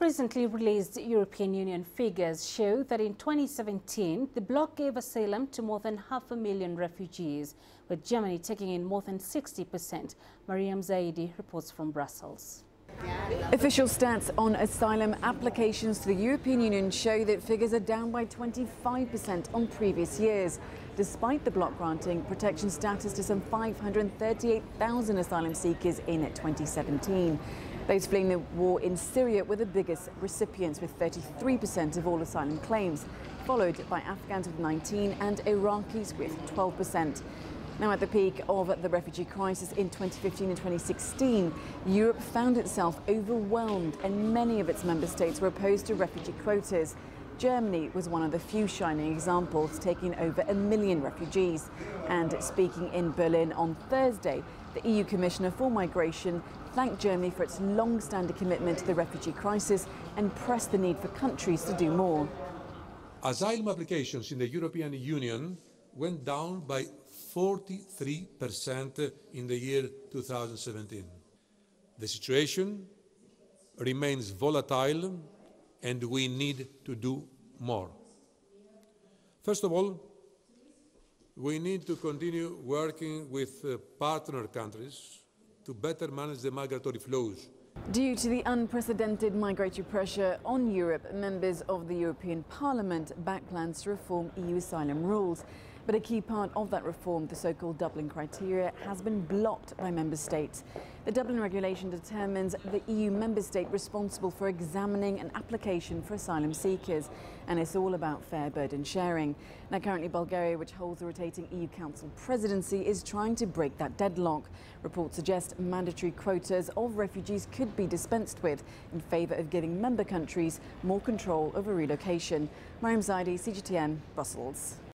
Recently released European Union figures show that in 2017, the bloc gave asylum to more than 500,000 refugees, with Germany taking in more than 60%. Mariam Zaidi reports from Brussels. Official stats on asylum applications to the European Union show that figures are down by 25% on previous years, despite the bloc granting protection status to some 538,000 asylum seekers in 2017. Those fleeing the war in Syria were the biggest recipients, with 33% of all asylum claims, followed by Afghans with 19% and Iraqis with 12%. Now, at the peak of the refugee crisis in 2015 and 2016, Europe found itself overwhelmed and many of its member states were opposed to refugee quotas. Germany was one of the few shining examples, taking over 1 million refugees. And speaking in Berlin on Thursday, the EU Commissioner for Migration thanked Germany for its long-standing commitment to the refugee crisis and pressed the need for countries to do more. Asylum applications in the European Union went down by 43% in the year 2017. The situation remains volatile and we need to do more. First of all, we need to continue working with partner countries to better manage the migratory flows. Due to the unprecedented migratory pressure on Europe, members of the European Parliament backed plans to reform EU asylum rules. But a key part of that reform, the so-called Dublin criteria, has been blocked by member states. The Dublin regulation determines the EU member state responsible for examining an application for asylum seekers, and it's all about fair burden sharing. Now, currently Bulgaria, which holds the rotating EU Council presidency, is trying to break that deadlock. Reports suggest mandatory quotas of refugees could be dispensed with in favour of giving member countries more control over relocation. Mariam Zaidi, CGTN, Brussels.